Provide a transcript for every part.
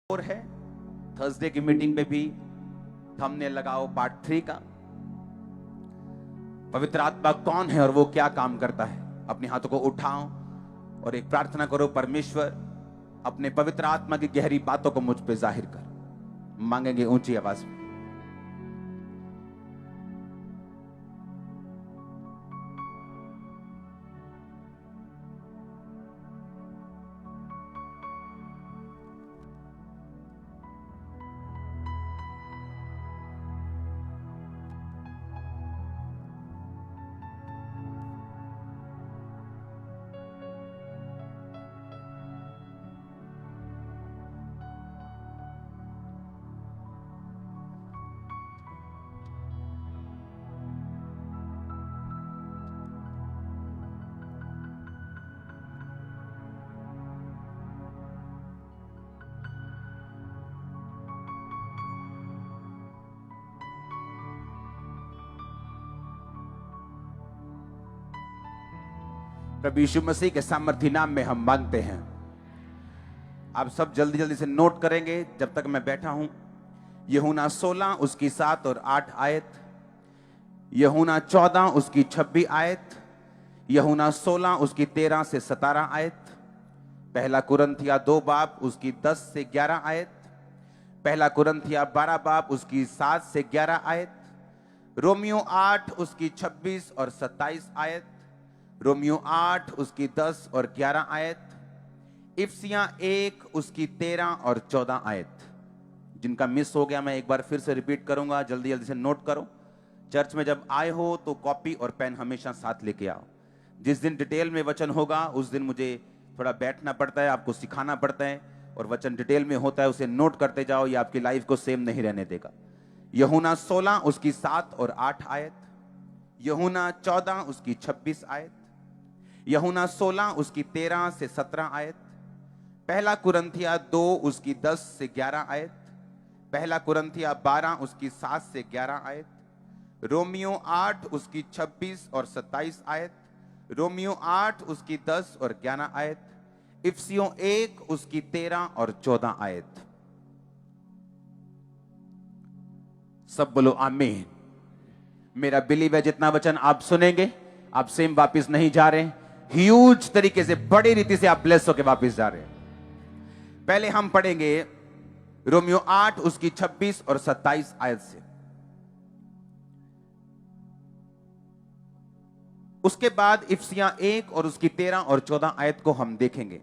और है थर्सडे की मीटिंग पे भी थंबनेल लगाओ पार्ट 3 का। पवित्र आत्मा कौन है और वो क्या काम करता है। अपने हाथों को उठाओ और एक प्रार्थना करो, परमेश्वर अपने पवित्र आत्मा की गहरी बातों को मुझ पे जाहिर कर। मांगेंगे ऊंची आवाज में। प्रभु यीशु मसीह के सामर्थी नाम में हम मांगते हैं। आप सब जल्दी जल्दी से नोट करेंगे जब तक मैं बैठा हूं। यूहन्ना 16 उसकी 7 और 8 आयत, यूहन्ना 14 उसकी 26 आयत, यूहन्ना 16 उसकी 13 से 17 आयत, पहला कुरिन्थिया 2 बाब उसकी 10 से 11 आयत, पहला कुरिन्थिया 12 बाब उसकी 7 से 11 आयत, रोमियो 8 उसकी 26 और 27 आयत, रोमियो 8 उसकी 10 और 11 आयत, इफिसियां 1 उसकी 13 और 14 आयत। जिनका मिस हो गया मैं एक बार फिर से रिपीट करूंगा, जल्दी जल्दी से नोट करो। चर्च में जब आए हो तो कॉपी और पेन हमेशा साथ लेके आओ। जिस दिन डिटेल में वचन होगा उस दिन मुझे थोड़ा बैठना पड़ता है, आपको सिखाना पड़ता है, और वचन डिटेल में होता है उसे नोट करते जाओ, ये आपकी लाइफ को सेम नहीं रहने देगा। यूहन्ना 16 उसकी 7 और 8 आयत, यूहन्ना 14 उसकी 26 आयत, यूहन्ना 16 उसकी 13 से 17 आयत, पहला कुरिन्थिया 2 उसकी 10 से 11 आयत, पहला कुरिन्थिया 12 उसकी 7 से 11 आयत, रोमियो 8 उसकी 26 और 27 आयत, रोमियो 8 उसकी 10 और 11 आयत, इफिसियों 1 उसकी 13 और 14 आयत। सब बोलो आमीन। मेरा बिलीव है जितना वचन आप सुनेंगे आप सेम वापस नहीं जा रहे, ह्यूज तरीके से बड़ी रीति से आप ब्लेस होकर वापस जा रहे हैं। पहले हम पढ़ेंगे रोमियो 8 उसकी 26 और 27 आयत से, उसके बाद इफिसियां 1 और उसकी 13 और 14 आयत को हम देखेंगे।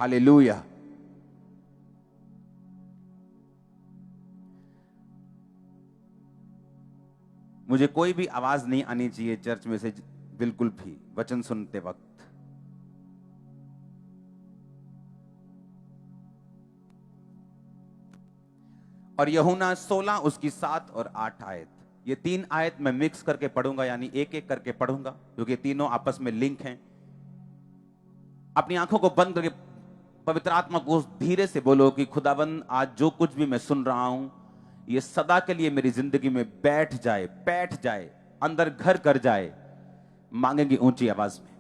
हालेलुया। मुझे कोई भी आवाज नहीं आनी चाहिए चर्च में से, बिल्कुल भी, वचन सुनते वक्त। और यूहन्ना 16 उसकी 7 और 8 आयत, ये 3 आयत मैं मिक्स करके पढ़ूंगा, यानी एक एक करके पढ़ूंगा क्योंकि तीनों आपस में लिंक हैं। अपनी आंखों को बंद करके पवित्र आत्मा को धीरे से बोलो कि खुदाबंद आज जो कुछ भी मैं सुन रहा हूं ये सदा के लिए मेरी जिंदगी में बैठ जाए, अंदर घर कर जाए। मांगेंगे ऊंची आवाज में।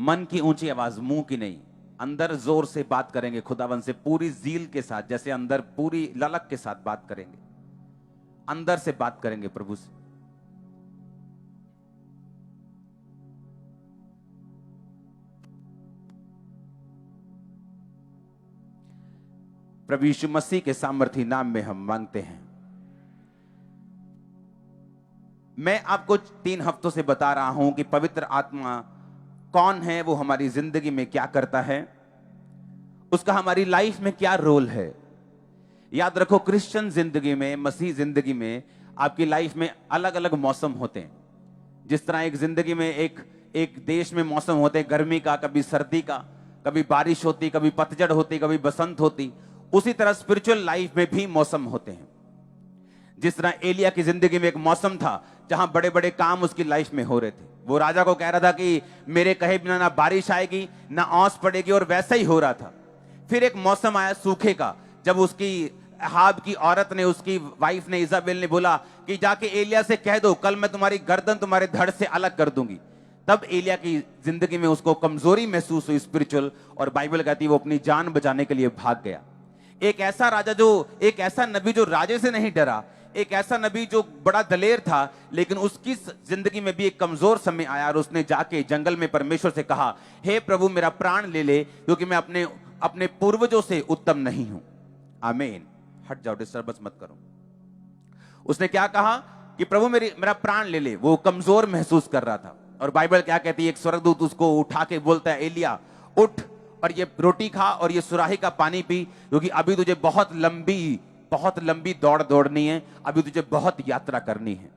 मन की ऊंची आवाज, मुंह की नहीं। अंदर जोर से बात करेंगे खुदाबंद से, पूरी जील के साथ, जैसे अंदर पूरी ललक के साथ बात करेंगे, अंदर से बात करेंगे प्रभु से। प्रभु यीशु मसीह के सामर्थी नाम में हम मांगते हैं। मैं आपको 3 हफ्तों से बता रहा हूं कि पवित्र आत्मा कौन है, वो हमारी जिंदगी में क्या करता है, उसका हमारी लाइफ में क्या रोल है। याद रखो, क्रिश्चियन जिंदगी में, मसीह जिंदगी में आपकी लाइफ में अलग अलग मौसम होते हैं। जिस तरह एक जिंदगी में एक देश में मौसम होते हैं, गर्मी का, कभी सर्दी का, कभी बारिश होती, कभी पतझड़ होती, कभी बसंत होती, उसी तरह स्पिरिचुअल लाइफ में भी मौसम होते हैं। जिस तरह एलिया की जिंदगी में एक मौसम था जहां बड़े बड़े काम उसकी लाइफ में हो रहे थे। वो राजा को कह रहा था कि मेरे कहे बिना ना बारिश आएगी ना ओस पड़ेगी, और वैसा ही हो रहा था। फिर एक मौसम आया सूखे का, जब उसकी अहाब की औरत ने, उसकी वाइफ ने, इजाबेल ने बोला कि जाके एलिया से कह दो कल मैं तुम्हारी गर्दन तुम्हारे धड़ से अलग कर दूंगी। तब एलिया की जिंदगी में उसको कमजोरी महसूस हुई स्पिरिचुअल, और बाइबल कहती है वो अपनी जान बचाने के लिए भाग गया। एक ऐसा राजा एक ऐसा नबी जो राजे से नहीं डरा, एक ऐसा नबी जो बड़ा दलेर था, लेकिन उसकी जिंदगी में भी एक कमजोर समय आया और उसने जाके जंगल में परमेश्वर से कहा, हे प्रभु मेरा प्राण ले ले, क्योंकि मैं अपने पूर्वजों से उत्तम नहीं हूं। आमीन। हट जाओ, डिस्टर्बेंस मत करो। उसने क्या कहा कि प्रभु मेरा प्राण ले ले। वो कमजोर महसूस कर रहा था, और बाइबल क्या कहती है, एक स्वर्गदूत उसको उठा के बोलता है, एलिया उठ और ये रोटी खा और ये सुराही का पानी पी, क्योंकि अभी तुझे बहुत लंबी दौड़ दौड़नी है, अभी तुझे बहुत यात्रा करनी है।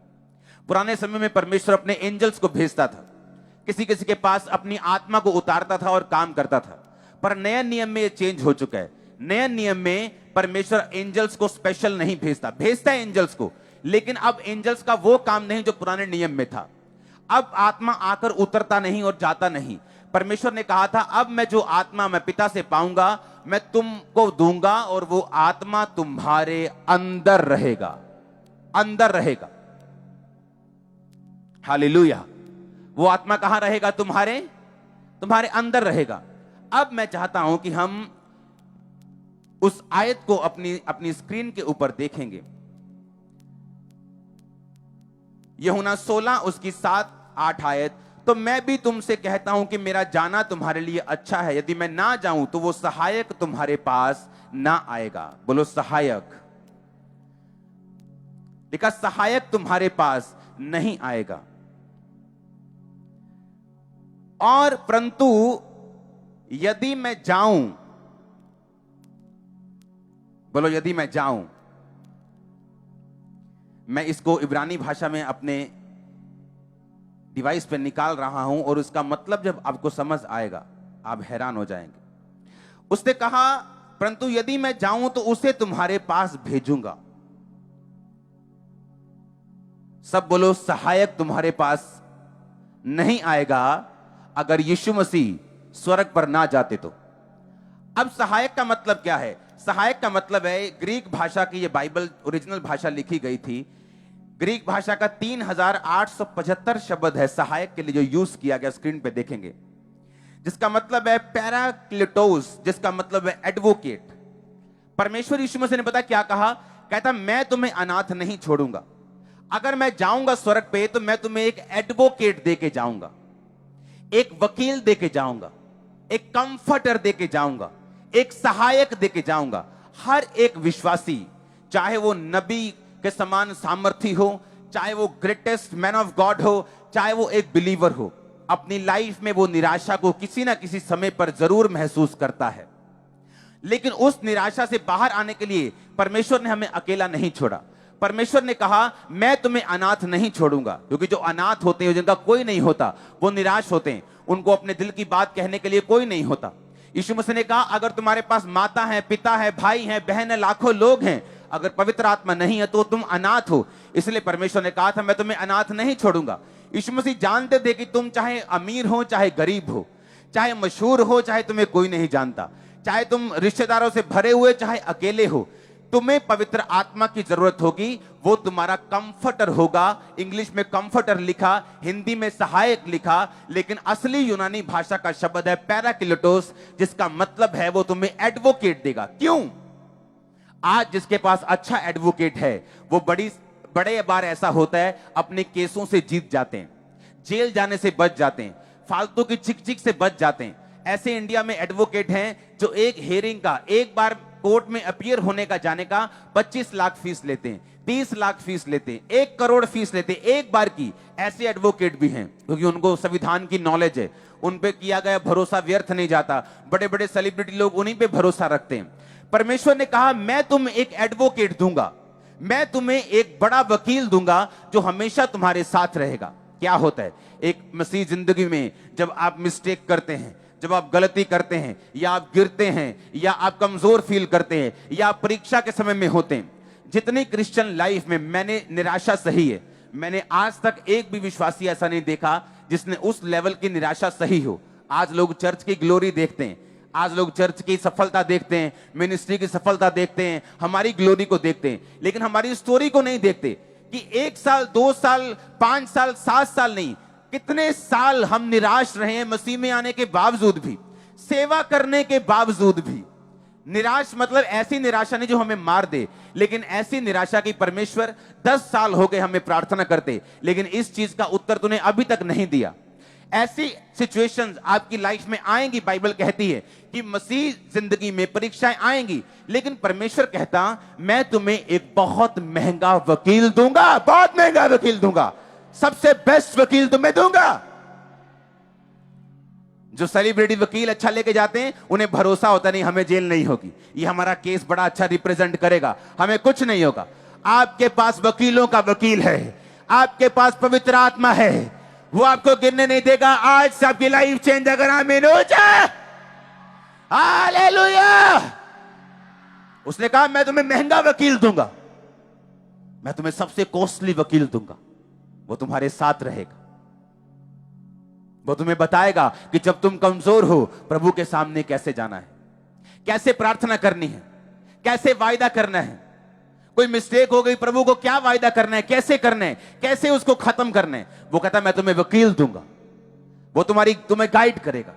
पुराने समय में परमेश्वर अपने एंजल्स को भेजता था, किसी किसी के पास अपनी आत्मा को उतारता था और काम करता था। पर नए नियम में ये चेंज हो चुका है। नए नियम में परमेश्वर एंजल्स को स्पेशल नहीं भेजता है एंजल्स को, लेकिन अब एंजल्स का वो काम नहीं जो पुराने नियम में था। अब आत्मा आकर उतरता नहीं और जाता नहीं। परमेश्वर ने कहा था, अब मैं जो आत्मा मैं पिता से पाऊंगा मैं तुमको दूंगा, और वो आत्मा तुम्हारे अंदर रहेगा। हालेलुया। वो आत्मा कहां रहेगा? तुम्हारे अंदर रहेगा। अब मैं चाहता हूं कि हम उस आयत को अपनी स्क्रीन के ऊपर देखेंगे। यूहन्ना 16 उसकी 7-8 आयत। तो मैं भी तुमसे कहता हूं कि मेरा जाना तुम्हारे लिए अच्छा है। यदि मैं ना जाऊं तो वो सहायक तुम्हारे पास ना आएगा। बोलो सहायक। लिखा सहायक तुम्हारे पास नहीं आएगा। और परंतु यदि मैं जाऊं, बोलो यदि मैं जाऊं। मैं इसको इब्रानी भाषा में अपने डिवाइस पे निकाल रहा हूं, और उसका मतलब जब आपको समझ आएगा आप हैरान हो जाएंगे। उसने कहा, परंतु यदि मैं जाऊं तो उसे तुम्हारे पास भेजूंगा। सब बोलो सहायक तुम्हारे पास नहीं आएगा अगर यीशु मसीह स्वर्ग पर ना जाते तो। अब सहायक का मतलब क्या है? सहायक का मतलब है, ग्रीक भाषा की ये बाइबल ओरिजिनल भाषा लिखी गई थी। ग्रीक भाषा का 3875 शब्द है सहायक के लिए जो यूज किया गया, स्क्रीन पे देखेंगे, जिसका मतलब है पैराक्लिटोस, जिसका मतलब है एडवोकेट। परमेश्वर यीशु मसीह ने पता क्या कहा? कहता मैं तुम्हें अनाथ नहीं छोड़ूंगा। अगर मैं जाऊंगा स्वर्ग पे तो मैं तुम्हें एक एडवोकेट देके जाऊंगा, एक वकील देके जाऊंगा, एक कंफर्टर देके जाऊंगा, एक सहायक देके जाऊंगा। हर एक विश्वासी, चाहे वो नबी के समान सामर्थी हो, चाहे वो ग्रेटेस्ट मैन ऑफ गॉड हो, चाहे वो एक बिलीवर हो, अपनी लाइफ में वो निराशा को किसी ना किसी समय पर जरूर महसूस करता है। लेकिन उस निराशा से बाहर आने के लिए परमेश्वर ने हमें अकेला नहीं छोड़ा। परमेश्वर ने कहा मैं तुम्हें अनाथ नहीं छोड़ूंगा, क्योंकि जो अनाथ होते हैं, जिनका कोई नहीं होता, वो निराश होते हैं, उनको अपने दिल की बात कहने के लिए कोई नहीं होता। यीशु मसीह ने कहा अगर तुम्हारे पास माता है, पिता है, भाई है, बहन है, लाखों लोग हैं, अगर पवित्र आत्मा नहीं है तो तुम अनाथ हो। इसलिए परमेश्वर ने कहा था मैं तुम्हें अनाथ नहीं छोड़ूंगा। यीशु मसीह जानते थे कि तुम चाहे अमीर हो चाहे गरीब हो, चाहे मशहूर हो चाहे तुम्हें कोई नहीं जानता, चाहे तुम रिश्तेदारों से भरे हुए चाहे अकेले हो, तुम्हें पवित्र आत्मा की जरूरत होगी। वो तुम्हारा कंफर्टर होगा। इंग्लिश में कंफर्टर लिखा, हिंदी में सहायक लिखा, लेकिन असली यूनानी भाषा का शब्द है पैराक्लिटोस, जिसका मतलब है वो तुम्हें एडवोकेट देगा। क्यों? आज जिसके पास अच्छा एडवोकेट है वो बड़े बार ऐसा होता है अपने केसों से जीत जाते हैं, जेल जाने से बच जाते हैं, फालतू की चिक से बच जाते हैं। ऐसे इंडिया में एडवोकेट हैं जो एक हेयरिंग का, एक बार कोर्ट में अपीयर होने का जाने का 25 लाख फीस लेते हैं, 30 लाख फीस लेते हैं, 1 करोड़ फीस लेते हैं एक बार की। ऐसे एडवोकेट भी हैं क्योंकि उनको संविधान की नॉलेज है, उन पे किया गया भरोसा व्यर्थ नहीं जाता। बड़े बड़े सेलिब्रिटी लोग उन्हीं पे भरोसा रखते हैं। परमेश्वर ने कहा मैं तुम्हें एक एडवोकेट दूंगा, मैं तुम्हें एक बड़ा वकील दूंगा जो हमेशा तुम्हारे साथ रहेगा। क्या होता है एक मसीह जिंदगी में, जब आप मिस्टेक करते हैं, जब आप गलती करते हैं, या आप गिरते हैं, या आप कमजोर फील करते हैं, या आप परीक्षा के समय में होते हैं। जितनी क्रिश्चियन लाइफ में मैंने निराशा सही है, मैंने आज तक एक भी विश्वासी ऐसा नहीं देखा जिसने उस लेवल की निराशा सही हो। आज लोग चर्च की ग्लोरी देखते हैं, आज लोग चर्च की सफलता देखते हैं, मिनिस्ट्री की सफलता देखते हैं, हमारी ग्लोरी को देखते हैं, लेकिन हमारी स्टोरी को नहीं देखते कि 1 साल, 2 साल, 5 साल, 7 साल नहीं, कितने साल हम निराश रहे हैं मसीह में आने के बावजूद भी, सेवा करने के बावजूद भी। निराश मतलब ऐसी निराशा नहीं जो हमें मार दे, लेकिन ऐसी निराशा की परमेश्वर 10 साल हो गए हमें प्रार्थना करते, लेकिन इस चीज का उत्तर तूने अभी तक नहीं दिया। ऐसी सिचुएशंस आपकी लाइफ में आएंगी। बाइबल कहती है कि मसीह जिंदगी में परीक्षाएं आएंगी, लेकिन परमेश्वर कहता मैं तुम्हें एक बहुत महंगा वकील दूंगा, बहुत महंगा वकील दूंगा, सबसे बेस्ट वकील तुम्हें दूंगा। जो सेलिब्रिटी वकील अच्छा लेके जाते हैं उन्हें भरोसा होता नहीं हमें जेल नहीं होगी, ये हमारा केस बड़ा अच्छा रिप्रेजेंट करेगा, हमें कुछ नहीं होगा। आपके पास वकीलों का वकील है, आपके पास पवित्र आत्मा है, वो आपको गिरने नहीं देगा। आज से आपकी लाइफ चेंज अगर आमीन हो जाए, हालेलुया। उसने कहा मैं तुम्हें महंगा वकील दूंगा, मैं तुम्हें सबसे कॉस्टली वकील दूंगा, वो तुम्हारे साथ रहेगा, वो तुम्हें बताएगा कि जब तुम कमजोर हो प्रभु के सामने कैसे जाना है, कैसे प्रार्थना करनी है, कैसे वायदा करना है। कोई मिस्टेक हो गई, प्रभु को क्या वायदा करना है, कैसे करना है, कैसे उसको खत्म करना है। वो कहता मैं तुम्हें वकील दूंगा, वो तुम्हें गाइड करेगा,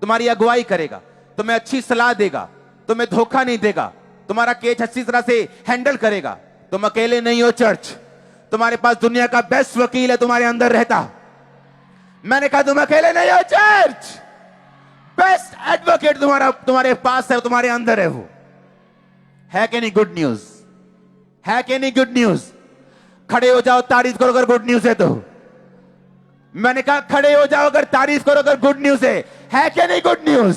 तुम्हारी अगुवाई करेगा, तुम्हें अच्छी सलाह देगा, तुम्हें धोखा नहीं देगा, तुम्हारा केस अच्छी तरह से हैंडल करेगा। तुम अकेले नहीं हो चर्च, तुम्हारे पास दुनिया का बेस्ट वकील है तुम्हारे अंदर रहता। मैंने कहा तुम अकेले नहीं हो चर्च, बेस्ट एडवोकेट तुम्हारे पास है, तुम्हारे अंदर है। वो है कि नहीं गुड न्यूज, है कि नहीं गुड न्यूज? खड़े हो जाओ, तारीफ करो अगर गुड न्यूज है तो। मैंने कहा खड़े हो जाओ अगर तारीफ करो अगर गुड न्यूज है कि नहीं गुड न्यूज?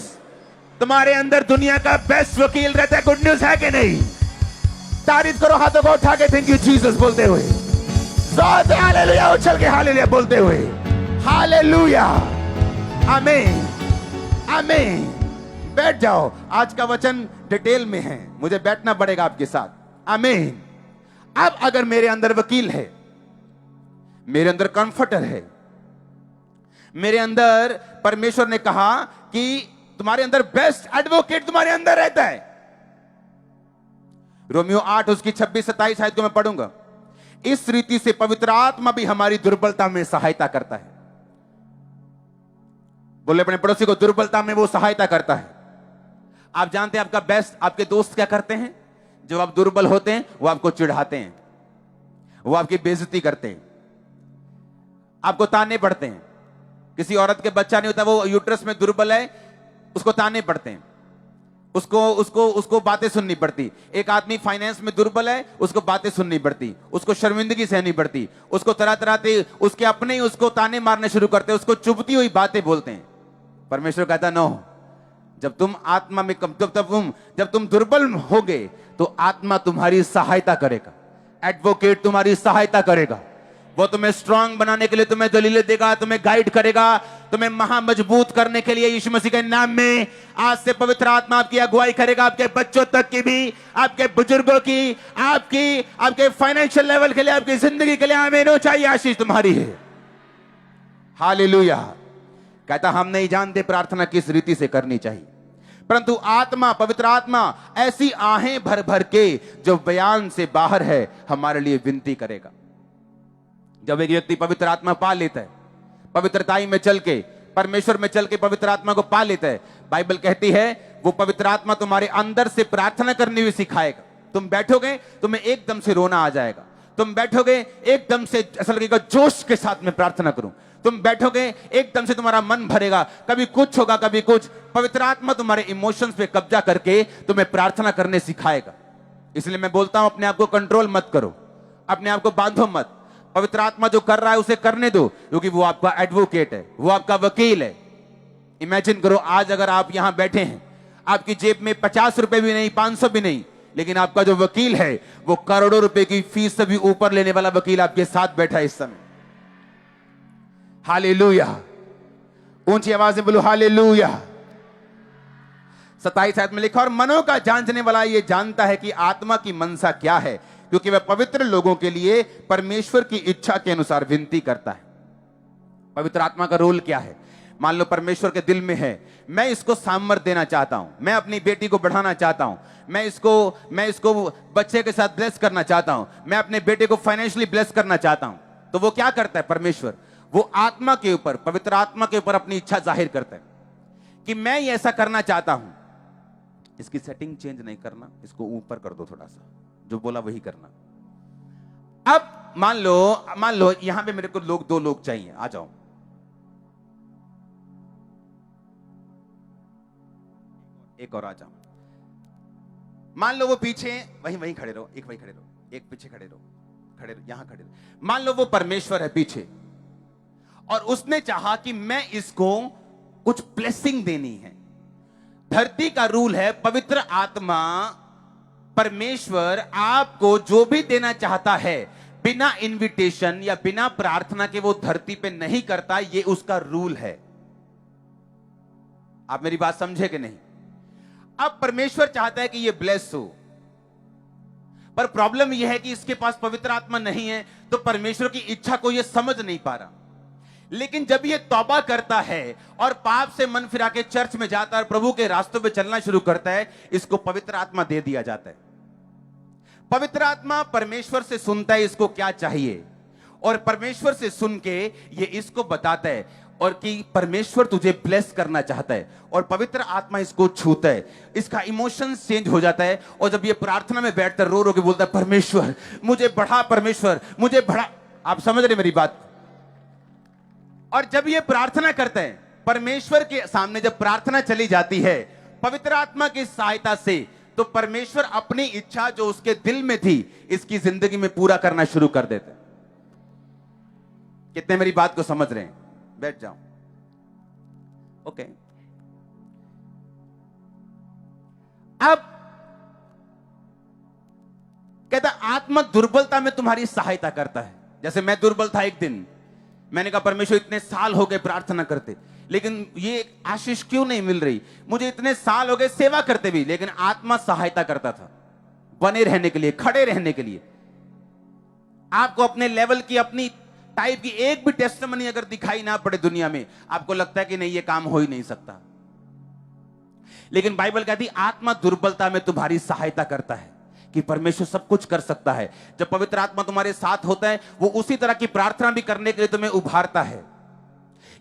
तुम्हारे अंदर दुनिया का बेस्ट वकील रहता है, गुड न्यूज है कि नहीं? तारीफ करो हाथों को उठा के थैंक यू जीसस बोलते हुए, हालेलुया उछल के हालेलुया बोलते हुए, हालेलुया, आमीन, आमीन। बैठ जाओ, आज का वचन डिटेल में है, मुझे बैठना पड़ेगा आपके साथ। आमीन। अब अगर मेरे अंदर वकील है, मेरे अंदर कंफर्टर है, मेरे अंदर परमेश्वर ने कहा कि तुम्हारे अंदर बेस्ट एडवोकेट तुम्हारे अंदर रहता है। रोमियो 8 उसकी 26-27 आयत को मैं पढ़ूंगा। इस रीति से पवित्र आत्मा भी हमारी दुर्बलता में सहायता करता है। बोले अपने पड़ोसी को, दुर्बलता में वो सहायता करता है। आप जानते हैं आपका बेस्ट, आपके दोस्त क्या करते हैं? जब आप दुर्बल होते हैं वो आपको चिढ़ाते हैं, वो आपकी बेइज्जती करते हैं, आपको ताने पड़ते हैं। किसी औरत के बच्चा नहीं होता, वो यूट्रस में दुर्बल है, उसको ताने पड़ते हैं, उसको बातें सुननी पड़ती। एक आदमी फाइनेंस में दुर्बल है, उसको बातें सुननी पड़ती, उसको शर्मिंदगी सहनी पड़ती, उसको तरह तरह से उसके अपने ही उसको ताने मारने शुरू करते हैं, उसको चुभती हुई बातें बोलते हैं। परमेश्वर कहता नो, जब तुम आत्मा में जब तुम दुर्बल होगे तो आत्मा तुम्हारी सहायता करेगा, एडवोकेट तुम्हारी सहायता करेगा। वो तुम्हें स्ट्रांग बनाने के लिए तुम्हें दलीलें देगा, तुम्हें गाइड करेगा, तुम्हें महा मजबूत करने के लिए यीशु मसीह के नाम में आज से पवित्र आत्मा आपकी अगुवाई करेगा, आपके बच्चों तक की भी, आपके बुजुर्गों की, आपके फाइनेंशियल लेवल के लिए, आपकी जिंदगी के लिए। आमीन हो, चाहिए आशीष तुम्हारी है। हालेलुया। कहता हम नहीं जानते प्रार्थना किस रीति से करनी चाहिए, परंतु आत्मा, पवित्र आत्मा ऐसी आहें भर भर के जो बयान से बाहर है हमारे लिए विनती करेगा। जब एक व्यक्ति पवित्र आत्मा पा लेता है, पवित्रताई में चल के, परमेश्वर में चल के पवित्र आत्मा को पा लेता है, बाइबल कहती है वो पवित्र आत्मा तुम्हारे अंदर से प्रार्थना करनी भी सिखाएगा। तुम बैठोगे तुम्हें एकदम से रोना आ जाएगा, तुम बैठोगे एकदम से ऐसा लगेगा जोश के साथ में प्रार्थना करूं, तुम बैठोगे एकदम से तुम्हारा मन भरेगा, कभी कुछ होगा कभी कुछ। पवित्र आत्मा तुम्हारे इमोशंस पे कब्जा करके तुम्हें प्रार्थना करने सिखाएगा। इसलिए मैं बोलता हूं अपने आप को कंट्रोल मत करो, अपने आप को बांधो मत। पवित्र आत्मा जो कर रहा है उसे करने दो, क्योंकि वो आपका एडवोकेट है, वो आपका वकील है। इमेजिन करो आज अगर आप यहां बैठे हैं, आपकी जेब में 50 रुपए भी नहीं, 500 भी नहीं, लेकिन आपका जो वकील है वो करोड़ों रुपए की फीस से भी ऊपर लेने वाला वकील आपके साथ बैठा है इस समय। हालेलुया। ऊंची आवाज में बोलो हालेलुया। 27 आयत में लिखा, और मनों का जांचने वाला ये जानता है कि आत्मा की मनसा क्या है, क्योंकि वह पवित्र लोगों के लिए परमेश्वर की इच्छा के अनुसार विनती करता है। पवित्र आत्मा का रोल क्या है? मान लो परमेश्वर के दिल में है, मैं इसको सामर्थ देना चाहता हूं, मैं अपनी बेटी को बढ़ाना चाहता हूं, मैं इसको बच्चे के साथ ब्लेस करना चाहता हूं, मैं अपने बेटे को फाइनेंशियली ब्लेस करना चाहता हूं, तो वो क्या करता है परमेश्वर? वो आत्मा के ऊपर, पवित्र आत्मा के ऊपर अपनी इच्छा जाहिर करता है कि मैं ये ऐसा करना चाहता हूं। इसकी सेटिंग चेंज नहीं करना, इसको ऊपर कर दो थोड़ा सा, जो बोला वही करना। अब मान लो यहां पे मेरे को दो लोग चाहिए, आ जाओ। एक और आ जाओ। मान लो वो पीछे वहीं खड़े रहो, एक वहीं खड़े रहो, एक पीछे खड़े रहो, यहां खड़े रहो। मान लो वो परमेश्वर है पीछे, और उसने चाहा कि मैं इसको कुछ ब्लेसिंग देनी है। धरती का रूल है, पवित्र आत्मा परमेश्वर आपको जो भी देना चाहता है बिना इनविटेशन या बिना प्रार्थना के वो धरती पे नहीं करता, ये उसका रूल है। आप मेरी बात समझे कि नहीं? अब परमेश्वर चाहता है कि ये ब्लेस हो, पर प्रॉब्लम यह है कि इसके पास पवित्र आत्मा नहीं है, तो परमेश्वर की इच्छा को ये समझ नहीं पा रहा। लेकिन जब ये तौबा करता है और पाप से मन फिरा के चर्च में जाता है और प्रभु के रास्तों पे चलना शुरू करता है, इसको पवित्र आत्मा दे दिया जाता है। पवित्र आत्मा परमेश्वर से सुनता है इसको क्या चाहिए, और परमेश्वर से सुन के ये इसको बताता है और कि परमेश्वर तुझे ब्लेस करना चाहता है, और पवित्र आत्मा इसको छूता है, इसका इमोशंस चेंज हो जाता है, और जब ये प्रार्थना में बैठता है रो रो के बोलता है परमेश्वर मुझे बढ़ा, परमेश्वर मुझे बढ़ा। आप समझ रहे मेरी बात? और जब ये प्रार्थना करते हैं परमेश्वर के सामने, जब प्रार्थना चली जाती है पवित्र आत्मा की सहायता से, तो परमेश्वर अपनी इच्छा जो उसके दिल में थी इसकी जिंदगी में पूरा करना शुरू कर देते हैं। कितने मेरी बात को समझ रहे हैं? बैठ जाओ। ओके। अब कहता आत्मा दुर्बलता में तुम्हारी सहायता करता है। जैसे मैं दुर्बल था एक दिन, मैंने कहा परमेश्वर इतने साल हो गए प्रार्थना करते, लेकिन ये आशीष क्यों नहीं मिल रही? मुझे इतने साल हो गए सेवा करते भी, लेकिन आत्मा सहायता करता था बने रहने के लिए, खड़े रहने के लिए। आपको अपने लेवल की, अपनी टाइप की एक भी टेस्टमनी अगर दिखाई ना पड़े दुनिया में, आपको लगता है कि नहीं ये काम हो ही नहीं सकता। लेकिन बाइबल कहती आत्मा दुर्बलता में तुम्हारी सहायता करता है, कि परमेश्वर सब कुछ कर सकता है। जब पवित्र आत्मा तुम्हारे साथ होता है, वो उसी तरह की प्रार्थना भी करने के लिए तुम्हें उभारता है।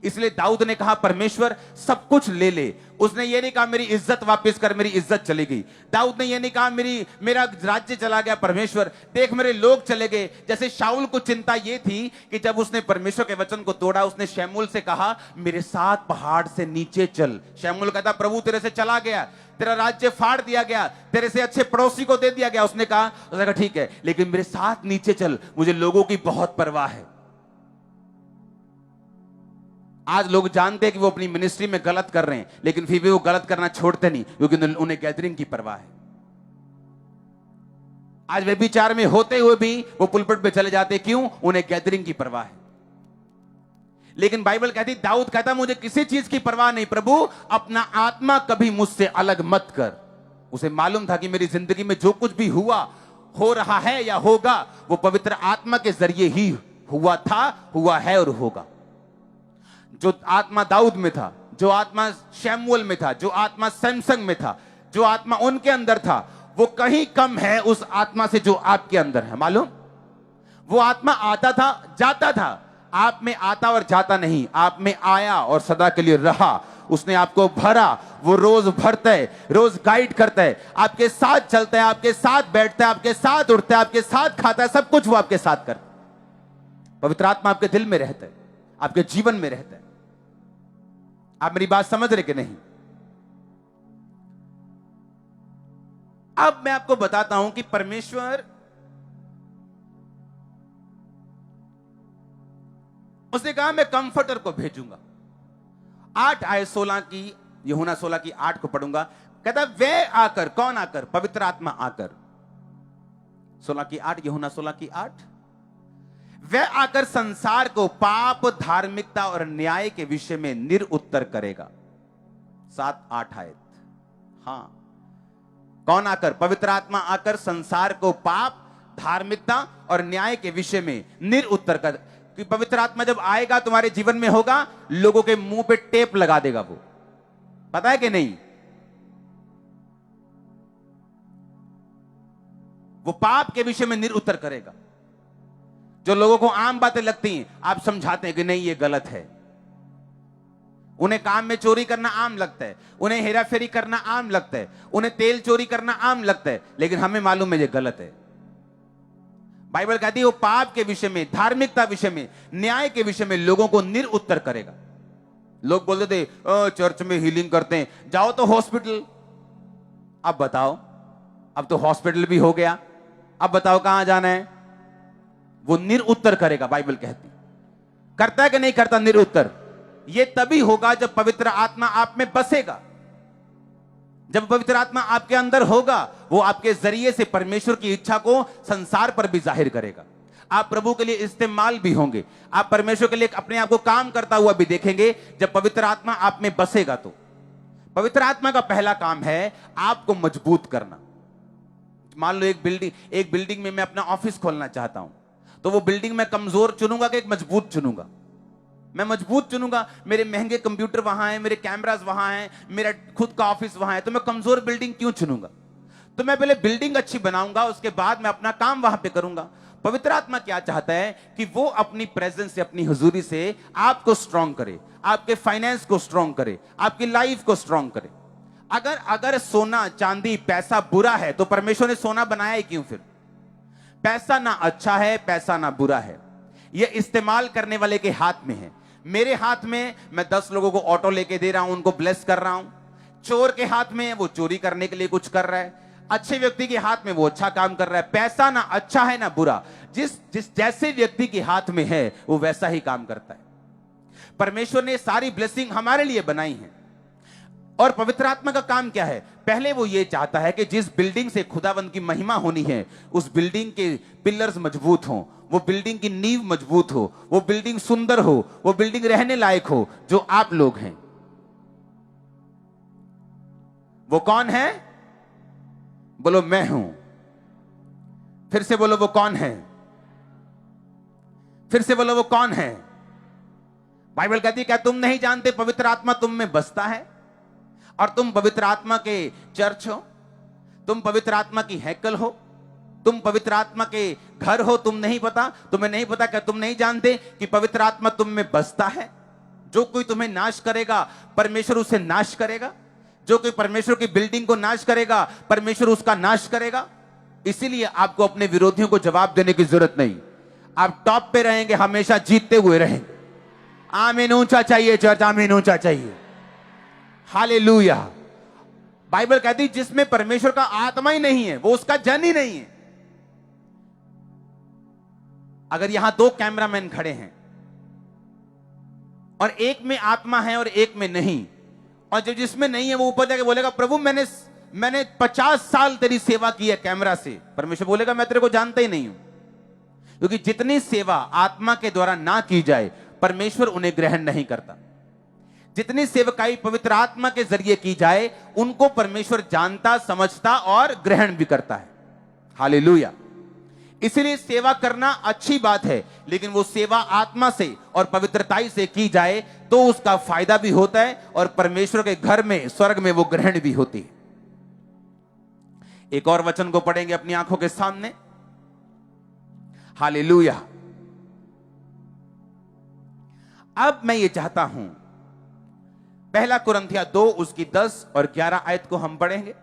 इसलिए दाऊद ने कहा परमेश्वर सब कुछ ले ले। उसने ये नहीं कहा मेरी इज्जत वापस कर, मेरी इज्जत चली गई। दाऊद ने ये नहीं कहा मेरा राज्य चला गया, परमेश्वर देख मेरे लोग चले गए। जैसे शाऊल को चिंता ये थी कि जब उसने परमेश्वर के वचन को तोड़ा, उसने शमूएल से कहा मेरे साथ पहाड़ से नीचे चल। शमूएल कहता प्रभु तेरे से चला गया, तेरा राज्य फाड़ दिया गया, तेरे से अच्छे पड़ोसी को दे दिया गया। उसने कहा ठीक है, लेकिन मेरे साथ नीचे चल, मुझे लोगों की बहुत परवाह है। आज लोग जानते हैं कि वो अपनी मिनिस्ट्री में गलत कर रहे हैं, लेकिन फिर भी वो गलत करना छोड़ते नहीं, क्योंकि उन्हें गैदरिंग की परवाह है। आज वे विचार में होते हुए भी वो पुलपिट पे चले जाते, क्यों? उन्हें गैदरिंग की परवाह है। लेकिन बाइबल कहती, दाऊद कहता मुझे किसी चीज की परवाह नहीं प्रभु, अपना आत्मा कभी मुझसे अलग मत कर। उसे मालूम था कि मेरी जिंदगी में जो कुछ भी हुआ, हो रहा है या होगा, वो पवित्र आत्मा के जरिए ही हुआ था, हुआ है और होगा। जो आत्मा दाऊद में था, जो आत्मा शमूएल में था, जो आत्मा सैमसन में था, जो आत्मा उनके अंदर था, वो कहीं कम है उस आत्मा से जो आपके अंदर है। मालूम? वो आत्मा आता था, जाता था, आप में आता और जाता नहीं, आप में आया और सदा के लिए रहा। उसने आपको भरा, वो रोज भरता है, रोज गाइड करता है, आपके साथ चलता है, आपके साथ बैठता है, आपके साथ उठता है, आपके साथ खाता है, सब कुछ वो आपके साथ करता है। पवित्र आत्मा आपके दिल में रहता है, आपके जीवन में रहता है। आप मेरी बात समझ रहे कि नहीं? अब मैं आपको बताता हूं कि परमेश्वर, उसने कहा मैं कंफर्टर को भेजूंगा। 8 आयत 16 की, यूहन्ना 16 की 8 को पढ़ूंगा। कहता वे आकर, कौन आकर? पवित्र आत्मा आकर। 16 की 8, यूहन्ना 16 की 8। वह आकर संसार को पाप, धार्मिकता और न्याय के विषय में निरुत्तर करेगा। 7-8 आयत। हां, कौन आकर? पवित्र आत्मा आकर संसार को पाप, धार्मिकता और न्याय के विषय में निरुत्तर कर। कि पवित्र आत्मा जब आएगा तुम्हारे जीवन में होगा, लोगों के मुंह पे टेप लगा देगा वो, पता है कि नहीं? वो पाप के विषय में निरुत्तर करेगा। जो लोगों को आम बातें लगती हैं, आप समझाते हैं कि नहीं ये गलत है। उन्हें काम में चोरी करना आम लगता है, उन्हें हेराफेरी करना आम लगता है, उन्हें तेल चोरी करना आम लगता है, लेकिन हमें मालूम है ये गलत है। बाइबल कहती है वो पाप के विषय में, धार्मिकता विषय में, न्याय के विषय में लोगों को निरुत्तर करेगा। लोग बोलते थे चर्च में हीलिंग करते हैं, जाओ तो हॉस्पिटल। अब बताओ, अब तो हॉस्पिटल भी हो गया, अब बताओ कहां जाना है? वो निरुत्तर करेगा। बाइबल कहती करता है कि नहीं करता निरुत्तर? ये तभी होगा जब पवित्र आत्मा आप में बसेगा। जब पवित्र आत्मा आपके अंदर होगा, वो आपके जरिए से परमेश्वर की इच्छा को संसार पर भी जाहिर करेगा। आप प्रभु के लिए इस्तेमाल भी होंगे, आप परमेश्वर के लिए अपने आप को काम करता हुआ भी देखेंगे जब पवित्र आत्मा आप में बसेगा। तो पवित्र आत्मा का पहला काम है आपको मजबूत करना। मान लो एक बिल्डिंग में मैं अपना ऑफिस खोलना चाहता हूं, तो वो बिल्डिंग मैं कमजोर चुनूंगा कि एक मजबूत चुनूंगा? मैं मजबूत चुनूंगा। मेरे महंगे कंप्यूटर वहां हैं, मेरे कैमरास वहां हैं, मेरा खुद का ऑफिस वहां है, तो मैं कमजोर बिल्डिंग क्यों चुनूंगा? तो मैं पहले बिल्डिंग अच्छी बनाऊंगा, उसके बाद मैं अपना काम वहां पे करूंगा। पवित्र आत्मा क्या चाहता है कि वो अपनी प्रेजेंस से, अपनी हुजूरी से आपको स्ट्रांग करे, आपके फाइनेंस को स्ट्रांग करे, आपकी लाइफ को स्ट्रांग करे। अगर सोना चांदी पैसा बुरा है तो परमेश्वर ने सोना बनाया ही क्यों? फिर पैसा ना अच्छा है, पैसा ना बुरा है, यह इस्तेमाल करने वाले के हाथ में है। मेरे हाथ में मैं 10 लोगों को ऑटो लेके दे रहा हूं, उनको ब्लेस कर रहा हूं। चोर के हाथ में वो चोरी करने के लिए कुछ कर रहा है, अच्छे व्यक्ति के हाथ में वो अच्छा काम कर रहा है। पैसा ना अच्छा है ना बुरा, जिस जैसे व्यक्ति के हाथ में है वो वैसा ही काम करता है। परमेश्वर ने सारी ब्लेसिंग हमारे लिए बनाई है। और पवित्र आत्मा का काम क्या है? पहले वो ये चाहता है कि जिस बिल्डिंग से खुदावंद की महिमा होनी है, उस बिल्डिंग के पिलर्स मजबूत हों, वो बिल्डिंग की नींव मजबूत हो, वो बिल्डिंग सुंदर हो, वो बिल्डिंग रहने लायक हो, जो आप लोग हैं। वो कौन है? बोलो मैं हूं। फिर से बोलो वो कौन है? फिर से बोलो वो कौन है? बाइबल कहती है क्या तुम नहीं जानते पवित्र आत्मा तुम में बसता है और तुम पवित्र आत्मा के चर्च हो, तुम पवित्र आत्मा की हैकल हो, तुम पवित्र आत्मा के घर हो? तुम नहीं पता? तुम्हें नहीं पता? क्या तुम नहीं जानते कि पवित्र आत्मा तुम में बसता है? जो कोई तुम्हें नाश करेगा परमेश्वर उसे नाश करेगा, जो कोई परमेश्वर की बिल्डिंग को नाश करेगा परमेश्वर उसका नाश करेगा। इसीलिए आपको अपने विरोधियों को जवाब देने की जरूरत नहीं, आप टॉप पे रहेंगे, हमेशा जीतते हुए रहेंगे। आमीन ऊंचा चाहिए चर्च, आमीन ऊंचा चाहिए। हालेलुया। बाइबल कहती जिसमें परमेश्वर का आत्मा ही नहीं है वो उसका जन ही नहीं है। अगर यहां 2 कैमरामैन खड़े हैं और एक में आत्मा है और एक में नहीं, और जो जिसमें नहीं है वो ऊपर जाके बोलेगा प्रभु मैंने 50 साल तेरी सेवा की है कैमरा से, परमेश्वर बोलेगा मैं तेरे को जानता ही नहीं हूं। क्योंकि जितनी सेवा आत्मा के द्वारा ना की जाए परमेश्वर उन्हें ग्रहण नहीं करता। जितनी सेवकाई पवित्र आत्मा के जरिए की जाए उनको परमेश्वर जानता, समझता और ग्रहण भी करता है। हालेलुया। इसलिए सेवा करना अच्छी बात है, लेकिन वो सेवा आत्मा से और पवित्रताई से की जाए तो उसका फायदा भी होता है और परमेश्वर के घर में, स्वर्ग में वो ग्रहण भी होती है। एक और वचन को पढ़ेंगे अपनी आंखों के सामने। हालेलुया। अब मैं ये चाहता हूं 1 कुरिन्थियों 2 उसकी 10 और 11 आयत को हम पढ़ेंगे।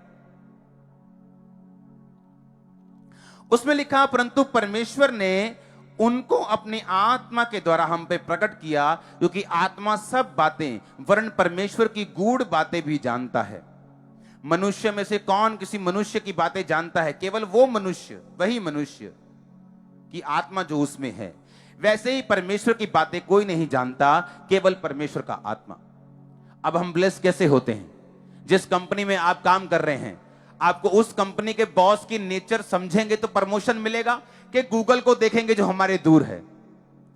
उसमें लिखा परंतु परमेश्वर ने उनको अपनी आत्मा के द्वारा हम पे प्रकट किया, क्योंकि आत्मा सब बातें वरन परमेश्वर की गूढ़ बातें भी जानता है। मनुष्य में से कौन किसी मनुष्य की बातें जानता है? केवल वो मनुष्य, वही मनुष्य की आत्मा जो उसमें है। वैसे ही परमेश्वर की बातें कोई नहीं जानता, केवल परमेश्वर का आत्मा। अब हम ब्लेस कैसे होते हैं? जिस कंपनी में आप काम कर रहे हैं, आपको उस कंपनी के बॉस की नेचर समझेंगे तो प्रमोशन मिलेगा, कि गूगल को देखेंगे जो हमारे दूर है?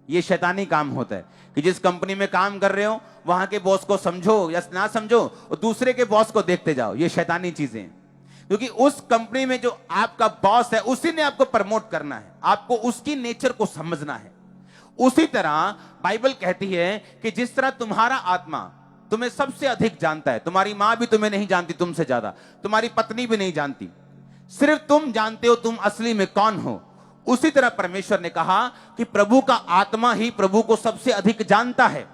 ये शैतानी काम होता है कि जिस कंपनी में काम कर रहे हो वहां के बॉस को समझो या ना समझो, और दूसरे के बॉस को देखते जाओ। ये शैतानी चीजें हैं, क्योंकि उस कंपनी में जो आपका बॉस है उसी ने आपको प्रमोट करना है। आपको उसकी नेचर को समझना है, उसी तरह बाइबल कहती है कि जिस तरह तुम्हारा आत्मा तुम्हें सबसे अधिक जानता है, तुम्हारी मां भी तुम्हें नहीं जानती तुमसे ज्यादा, तुम्हारी पत्नी भी नहीं जानती, सिर्फ तुम जानते हो तुम असली में कौन हो। उसी तरह परमेश्वर ने कहा कि प्रभु का आत्मा ही प्रभु को सबसे अधिक जानता है।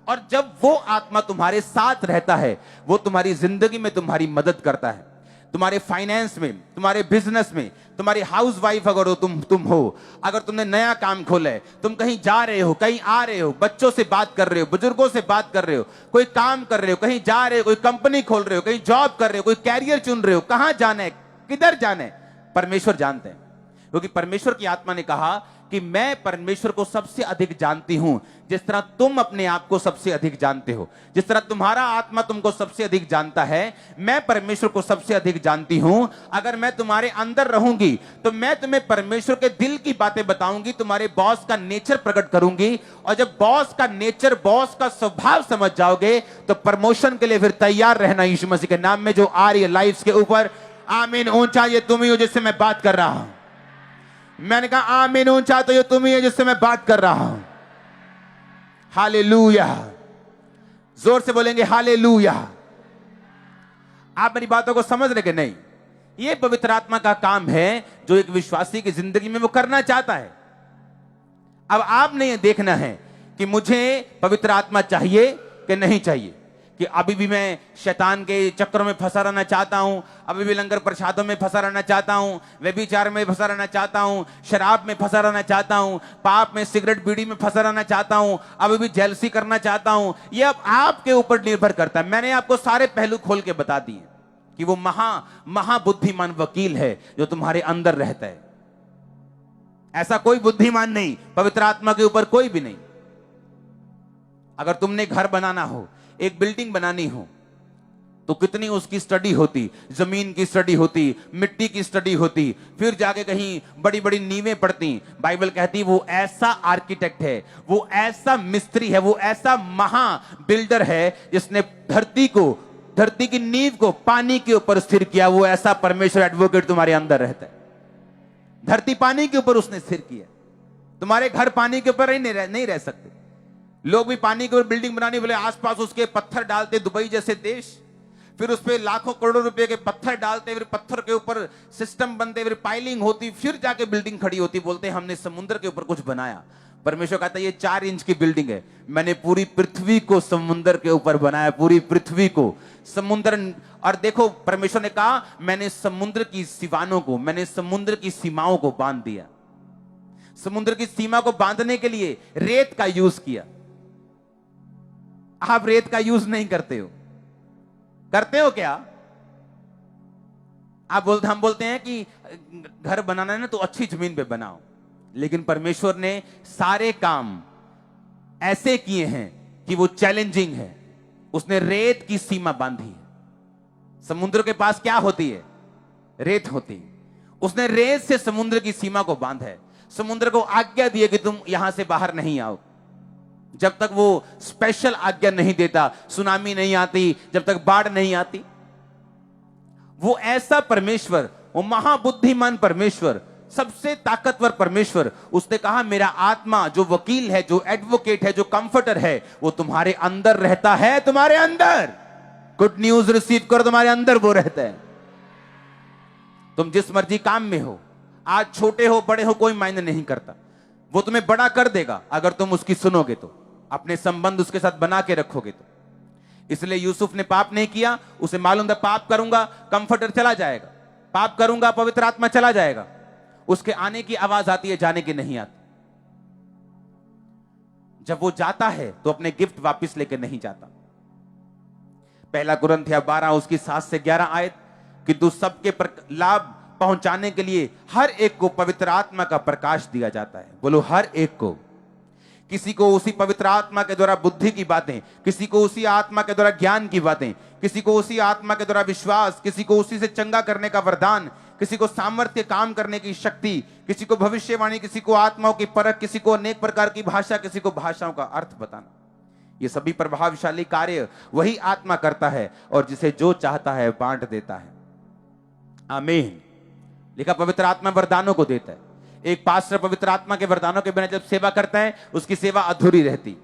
और जब वो आत्मा तुम्हारे साथ रहता है, वो तुम्हारी जिंदगी में तुम्हारी मदद करता है, तुम्हारे फाइनेंस में, तुम्हारे बिजनेस में, तुम्हारी हाउस वाइफ अगर हो तुम हो, अगर तुमने नया काम खोला है, तुम कहीं जा रहे हो, कहीं आ रहे हो, बच्चों से बात कर रहे हो, बुजुर्गों से बात कर रहे हो, कोई काम कर रहे हो, कहीं जा रहे हो, कोई कंपनी खोल रहे हो, कहीं जॉब कर रहे हो, कोई कैरियर चुन रहे हो, कहां जाना है, किधर जाना है, परमेश्वर जानते हैं। क्योंकि परमेश्वर की आत्मा ने कहा कि मैं परमेश्वर को सबसे अधिक जानती हूं, जिस तरह तुम अपने आप को सबसे अधिक जानते हो, जिस तरह तुम्हारा आत्मा तुमको सबसे अधिक जानता है, मैं परमेश्वर को सबसे अधिक जानती हूं। अगर मैं तुम्हारे अंदर रहूंगी तो मैं तुम्हें परमेश्वर के दिल की बातें बताऊंगी, तुम्हारे बॉस का नेचर प्रकट करूंगी, और जब बॉस का नेचर, बॉस का स्वभाव समझ जाओगे तो प्रमोशन के लिए फिर तैयार रहना। यीशु मसीह के नाम में जो आ रही है लाइफ के ऊपर, आमीन। ऊंचा ये तुम ही हो जिससे मैं बात कर रहा हूं। मैंने कहा आमीन ऊंचा तो ये तुम ही है जिससे मैं बात कर रहा हूं। हालेलुया, जोर से बोलेंगे हालेलुया। आप मेरी बातों को समझ रहे कि नहीं? ये पवित्र आत्मा का काम है जो एक विश्वासी की जिंदगी में वो करना चाहता है। अब आपने ये देखना है कि मुझे पवित्र आत्मा चाहिए कि नहीं चाहिए, कि अभी भी मैं शैतान के चक्करों में फंसा रहना चाहता हूं, अभी भी लंगर प्रसादों में फंसा रहना चाहता हूं, व्यभिचार में फंसा रहना चाहता हूं, शराब में फंसा रहना चाहता हूं, पाप में, सिगरेट बीड़ी में फंसा रहना चाहता हूं, अभी भी जेलसी करना चाहता हूं। यह अब आपके ऊपर निर्भर करता है। मैंने आपको सारे पहलू खोल के बता दिए कि वो महाबुद्धिमान वकील है जो तुम्हारे अंदर रहता है। ऐसा कोई बुद्धिमान नहीं पवित्र आत्मा के ऊपर, कोई भी नहीं। अगर तुमने घर बनाना हो, एक बिल्डिंग बनानी हो, तो कितनी उसकी स्टडी होती, जमीन की स्टडी होती, मिट्टी की स्टडी होती, फिर जाके कहीं बड़ी बड़ी नींवें पड़ती। बाइबल कहती वो ऐसा आर्किटेक्ट है, वो ऐसा मिस्त्री है, वो ऐसा महा बिल्डर है जिसने धरती की नींव को पानी के ऊपर स्थिर किया। वो ऐसा परमेश्वर एडवोकेट तुम्हारे अंदर रहता है। धरती पानी के ऊपर उसने स्थिर किया। तुम्हारे घर पानी के ऊपर नहीं रह सकते। लोग भी पानी के ऊपर बिल्डिंग बनाने बोले, आसपास उसके पत्थर डालते, दुबई जैसे देश, फिर उस पे लाखों करोड़ों रुपए के पत्थर डालते, फिर पत्थर के ऊपर सिस्टम बनते, फिर पाइलिंग होती, फिर जाके बिल्डिंग खड़ी होती। बोलते हमने समुद्र के ऊपर कुछ बनाया। परमेश्वर कहता है ये 4 इंच की बिल्डिंग है, मैंने पूरी पृथ्वी को समुद्र के ऊपर बनाया, पूरी पृथ्वी को समुद्र। और देखो परमेश्वर ने कहा मैंने समुद्र की सीमाओं को, मैंने समुद्र की सीमाओं को बांध दिया। समुद्र की सीमा को बांधने के लिए रेत का यूज किया। आप रेत का यूज नहीं करते हो, करते हो क्या? हम बोलते हैं कि घर बनाना है ना तो अच्छी जमीन पे बनाओ, लेकिन परमेश्वर ने सारे काम ऐसे किए हैं कि वो चैलेंजिंग है। उसने रेत की सीमा बांधी है। समुद्र के पास क्या होती है? रेत होती है। उसने रेत से समुद्र की सीमा को बांधा है। समुद्र को आज्ञा दी है कि तुम यहां से बाहर नहीं आओ। जब तक वो स्पेशल आज्ञा नहीं देता, सुनामी नहीं आती, जब तक बाढ़ नहीं आती। वो ऐसा परमेश्वर, वो महाबुद्धिमान परमेश्वर, सबसे ताकतवर परमेश्वर, उसने कहा मेरा आत्मा जो वकील है, जो एडवोकेट है, जो कंफर्टर है, वो तुम्हारे अंदर रहता है। तुम्हारे अंदर गुड न्यूज रिसीव करो, तुम्हारे अंदर वो रहता है। तुम जिस मर्जी काम में हो, आज छोटे हो बड़े हो कोई मायने नहीं करता, वो तुम्हें बड़ा कर देगा अगर तुम उसकी सुनोगे तो, अपने संबंध उसके साथ बना के रखोगे तो। इसलिए यूसुफ ने पाप नहीं किया। उसे मालूम था पाप करूंगा कंफर्टर चला जाएगा, पाप करूंगा पवित्र आत्मा चला जाएगा। उसके आने की आवाज आती है, जाने की नहीं आती। जब वो जाता है तो अपने गिफ्ट वापस लेके नहीं जाता। पहला कुरिन्थियों 12 उसकी 7 से 11 आयत कि तू सबके लाभ पहुंचाने के लिए हर एक को पवित्र आत्मा का प्रकाश दिया जाता है। बोलो हर एक को। किसी को उसी पवित्र आत्मा के द्वारा बुद्धि की बातें, किसी को उसी आत्मा के द्वारा ज्ञान की बातें, किसी को उसी आत्मा के द्वारा विश्वास, किसी को उसी से चंगा करने का वरदान, किसी को सामर्थ्य काम करने की शक्ति, किसी को भविष्यवाणी, किसी को आत्माओं की परख, किसी को अनेक प्रकार की भाषा, किसी को भाषाओं का अर्थ बताना। ये सभी प्रभावशाली कार्य वही आत्मा करता है और जिसे जो चाहता है बांट देता है। आमीन। लिखा पवित्र आत्मा वरदानों को देता है। एक पास्टर पवित्र आत्मा के वरदानों के बिना जब सेवा करता है, उसकी सेवा अधूरी रहती।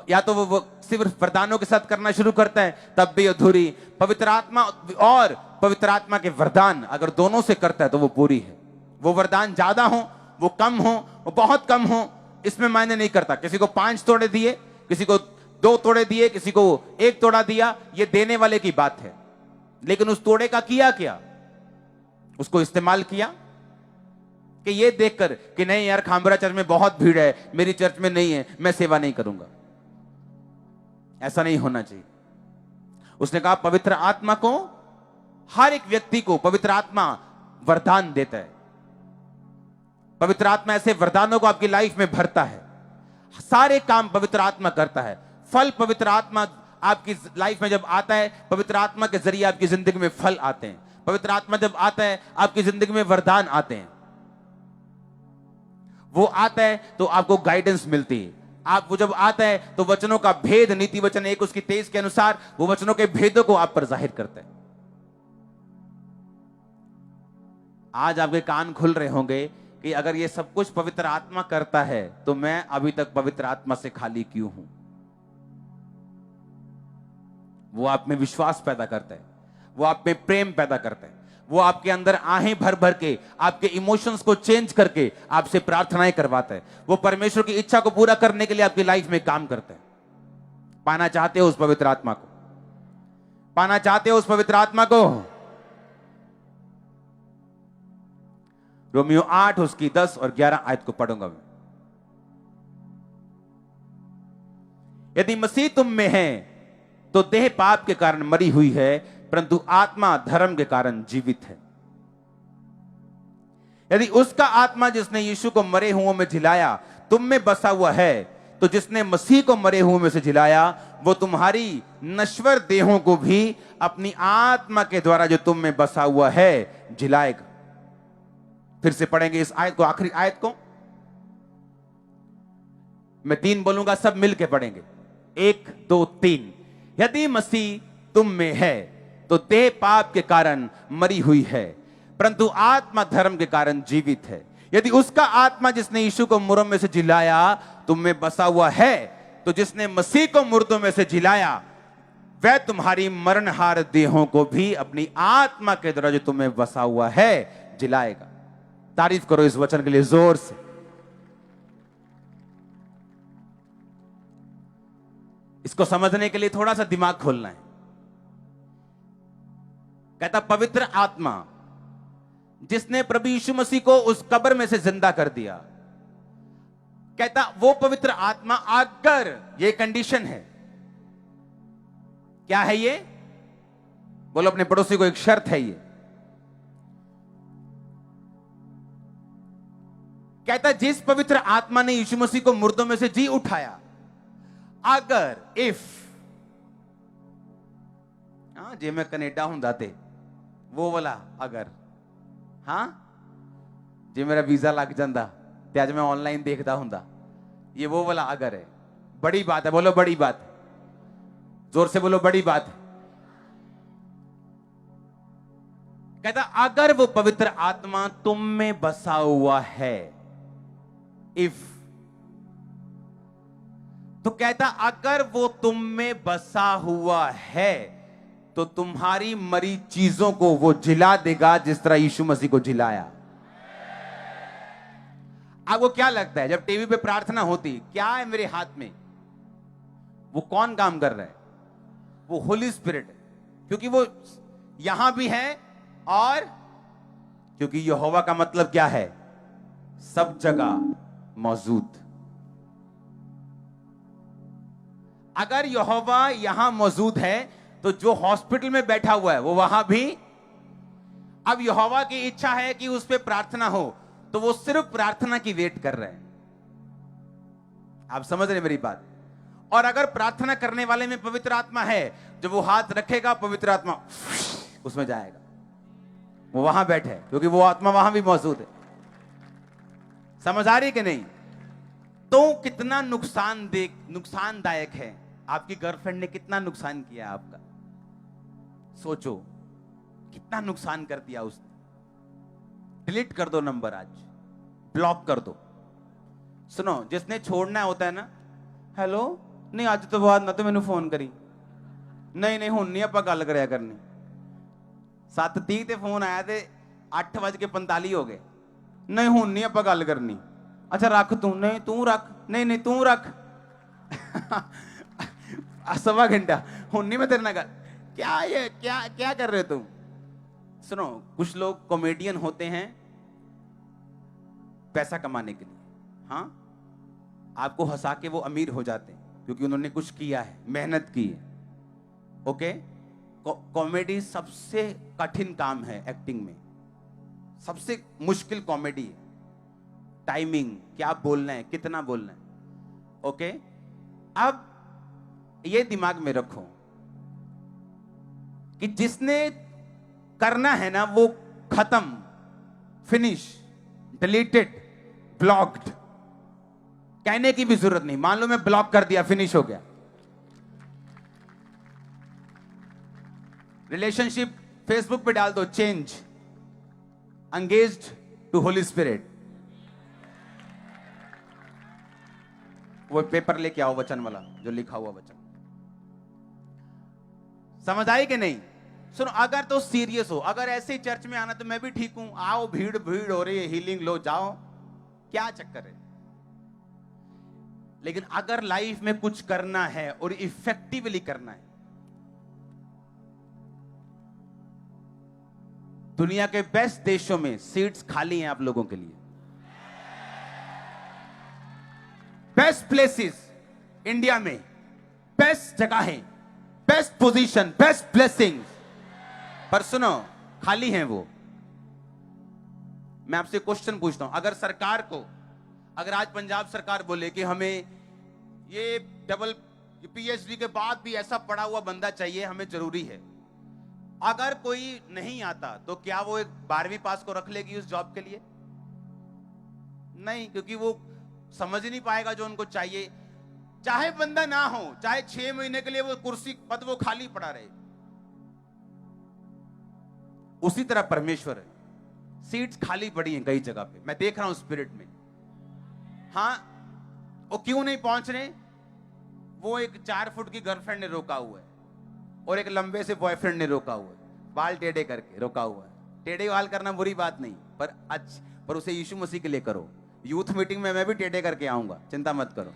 या तो वो सिर्फ वरदानों के साथ करना शुरू करता है, तब भी अधूरी। पवित्र आत्मा और पवित्र आत्मा के वरदान अगर दोनों से करता है तो वो पूरी है। वो वरदान ज्यादा हो, वो कम हो, वो बहुत कम हो, इसमें मायने नहीं करता। किसी को 5 तोड़े दिए, किसी को 2 तोड़े दिए, किसी को 1 तोड़ा दिया, ये देने वाले की बात है। लेकिन उस तोड़े का किया क्या? उसको इस्तेमाल किया कि ये देखकर कि नहीं यार, खामरा चर्च में बहुत भीड़ है, मेरी चर्च में नहीं है, मैं सेवा नहीं करूंगा। ऐसा नहीं होना चाहिए। उसने कहा पवित्र आत्मा को, हर एक व्यक्ति को पवित्र आत्मा वरदान देता है। पवित्र आत्मा ऐसे वरदानों को आपकी लाइफ में भरता है। सारे काम पवित्र आत्मा करता है। फल पवित्र आत्मा आपकी लाइफ में जब आता है, पवित्र आत्मा के जरिए आपकी जिंदगी में फल आते हैं। पवित्र आत्मा जब आता है, आपकी जिंदगी में वरदान आते हैं। वो आता है तो आपको गाइडेंस मिलती है। वो जब आता है तो वचनों का भेद, नीति वचन 1 उसकी 23 के अनुसार वो वचनों के भेदों को आप पर जाहिर करता है। आज आपके कान खुल रहे होंगे कि अगर ये सब कुछ पवित्र आत्मा करता है तो मैं अभी तक पवित्र आत्मा से खाली क्यों हूं? वो आप में विश्वास पैदा करता है, वो आप में प्रेम पैदा करता है, वो आपके अंदर आहें भर भर के आपके इमोशंस को चेंज करके आपसे प्रार्थनाएं करवाता है। वो परमेश्वर की इच्छा को पूरा करने के लिए आपकी लाइफ में काम करता है। पाना चाहते हो उस पवित्र आत्मा को? पाना चाहते हो उस पवित्र आत्मा को? रोमियो 8 उसकी 10 और 11 आयत को पढ़ूंगा मैं। यदि मसीह तुम में है तो देह पाप के कारण मरी हुई है, परंतु आत्मा धर्म के कारण जीवित है। यदि उसका आत्मा जिसने यीशु को मरे हुओं में जिलाया तुम में बसा हुआ है, तो जिसने मसीह को मरे हुओं में से जिलाया वो तुम्हारी नश्वर देहों को भी अपनी आत्मा के द्वारा जो तुम में बसा हुआ है जिलाएगा। फिर से पढ़ेंगे इस आयत को, आखिरी आयत को। मैं 3 बोलूंगा, सब मिलके पढ़ेंगे। 1 2 3। यदि मसीह तुम में है तो देह पाप के कारण मरी हुई है, परंतु आत्मा धर्म के कारण जीवित है। यदि उसका आत्मा जिसने यीशु को मुर्दों में से जिलाया तुम में बसा हुआ है, तो जिसने मसीह को मुर्दों में से जिलाया वह तुम्हारी मरणहार देहों को भी अपनी आत्मा के द्वारा जो तुम्हें बसा हुआ है जिलाएगा। तारीफ करो इस वचन के लिए जोर से। इसको समझने के लिए थोड़ा सा दिमाग खोलना है। कहता पवित्र आत्मा जिसने प्रभु यीशु मसीह को उस कब्र में से जिंदा कर दिया, कहता वो पवित्र आत्मा, अगर ये कंडीशन है, क्या है ये? बोलो अपने पड़ोसी को, एक शर्त है ये। कहता जिस पवित्र आत्मा ने यीशु मसीह को मुर्दों में से जी उठाया, अगर इफ जे मैं कनेडा हुंदा ते वो वाला अगर, हां जे मेरा वीजा लग जाता ते आज मैं ऑनलाइन देखता हुंदा, ये वो वाला अगर है। बड़ी बात है, बोलो बड़ी बात है, जोर से बोलो बड़ी बात है। कहता अगर वो पवित्र आत्मा तुम में बसा हुआ है, इफ, तो कहता अगर वो तुम में बसा हुआ है तो तुम्हारी मरी चीजों को वो जिला देगा जिस तरह यीशु मसीह को जिलाया। आपको क्या लगता है जब टीवी पे प्रार्थना होती, क्या है मेरे हाथ में? वो कौन काम कर रहा है? वो होली स्पिरिट है, क्योंकि वो यहां भी है और क्योंकि यहोवा का मतलब क्या है? सब जगह मौजूद। अगर यहोवा यहां मौजूद है तो जो हॉस्पिटल में बैठा हुआ है वो वहां भी। अब यहोवा की इच्छा है कि उस पर प्रार्थना हो, तो वो सिर्फ प्रार्थना की वेट कर रहे हैं। आप समझ रहे मेरी बात? और अगर प्रार्थना करने वाले में पवित्र आत्मा है, जब वो हाथ रखेगा पवित्र आत्मा उसमें जाएगा, वो वहां बैठे है, क्योंकि वो आत्मा वहां भी मौजूद है। समझ आ रही कि नहीं? तो कितना नुकसानदायक है। आपकी गर्लफ्रेंड ने कितना नुकसान किया आपका, सोचो कितना नुकसान कर दिया उसने। डिलीट कर दो नंबर आज, ब्लॉक कर दो। सुनो, जिसने छोड़ना होता है ना, हेलो नहीं अज तो बाद ना तो मैंने फोन करी, नहीं नहीं हुण नहीं आपां गल करया करनी। 7:30 ते फोन आया ते 8:45 हो गए, नहीं हुण नहीं आपां गल करनी। अच्छा रख तू, नहीं तू रख, नहीं नहीं तू रख। सवा घंटा हुण नहीं मैं तेरे नाल गल, क्या ये क्या क्या कर रहे हो तुम? सुनो, कुछ लोग कॉमेडियन होते हैं पैसा कमाने के लिए, हाँ, आपको हंसा के वो अमीर हो जाते हैं क्योंकि उन्होंने कुछ किया है, मेहनत की है। ओके, कॉमेडी सबसे कठिन काम है एक्टिंग में, सबसे मुश्किल कॉमेडी है। टाइमिंग, क्या बोलना है, कितना बोलना है। ओके, अब ये दिमाग में रखो कि जिसने करना है ना वो खत्म, फिनिश, डिलीटेड, ब्लॉक्ड। कहने की भी जरूरत नहीं, मान लो मैं ब्लॉक कर दिया, फिनिश हो गया। रिलेशनशिप फेसबुक पे डाल दो, change, engaged to holy spirit. वो पेपर लेके आओ वचन वाला, जो लिखा हुआ वचन। समझ आई कि नहीं? सुनो, अगर तो सीरियस हो, अगर ऐसे ही चर्च में आना तो मैं भी ठीक हूं, आओ, भीड़ भीड़ हो रही है, हीलिंग लो, जाओ, क्या चक्कर है। लेकिन अगर लाइफ में कुछ करना है और इफेक्टिवली करना है, दुनिया के बेस्ट देशों में सीट्स खाली हैं आप लोगों के लिए। बेस्ट प्लेसेस इंडिया में, बेस्ट जगह है, बेस्ट पोजीशन, बेस्ट ब्लेसिंग, पर सुनो खाली हैं वो। मैं आपसे क्वेश्चन पूछता हूं, अगर सरकार को, अगर आज पंजाब सरकार बोले कि हमें ये डबल पीएचडी के बाद भी ऐसा पढ़ा हुआ बंदा चाहिए, हमें जरूरी है, अगर कोई नहीं आता तो क्या वो एक 12वीं पास को रख लेगी उस जॉब के लिए? नहीं, क्योंकि वो समझ नहीं पाएगा जो उनको चाहिए। चाहे बंदा ना हो, चाहे 6 महीने के लिए वो कुर्सी पद वो खाली पड़ा रहे। उसी तरह परमेश्वर है, सीट्स खाली पड़ी हैं कई जगह पे, मैं देख रहा हूं स्पिरिट में। हाँ, वो क्यों नहीं पहुंच रहे? वो एक 4 फुट की गर्लफ्रेंड ने रोका हुआ है और एक लंबे से बॉयफ्रेंड ने रोका हुआ है, बाल टेढ़े करके रोका हुआ है। टेढ़े बाल करना बुरी बात नहीं, पर उसे यीशु मसीह के लिए करो। यूथ मीटिंग में मैं भी टेढ़े करके आऊंगा, चिंता मत करो।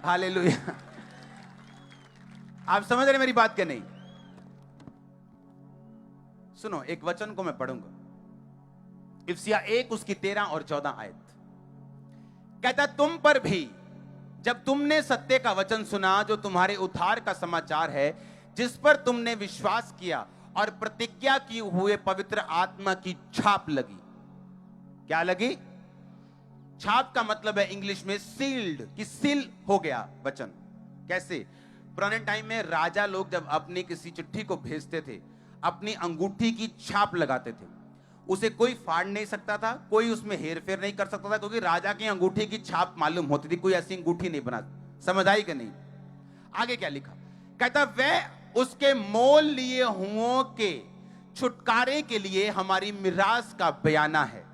हालेलुया। आप समझ रहे मेरी बात क्या? नहीं, सुनो, एक वचन को मैं पढ़ूंगा, इफ्सिया 1 उसकी 13 और 14 आयत। कहता, तुम पर भी जब तुमने सत्य का वचन सुना, जो तुम्हारे उद्धार का समाचार है, जिस पर तुमने विश्वास किया और प्रतिज्ञा की हुए पवित्र आत्मा की छाप लगी। क्या लगी? छाप का मतलब है इंग्लिश में सील्ड, कि सील हो गया वचन। कैसे? पुराने टाइम में राजा लोग जब अपनी किसी चिट्ठी को भेजते थे, अपनी अंगूठी की छाप लगाते थे। उसे कोई फाड़ नहीं सकता था, कोई उसमें हेर फेर नहीं कर सकता था, क्योंकि राजा की अंगूठी की छाप मालूम होती थी, कोई ऐसी अंगूठी नहीं बना। समझ आई कि नहीं? आगे क्या लिखा? कहता, वह उसके मोल लिए हुओं के छुटकारे के लिए हमारी मिरास का बयाना है।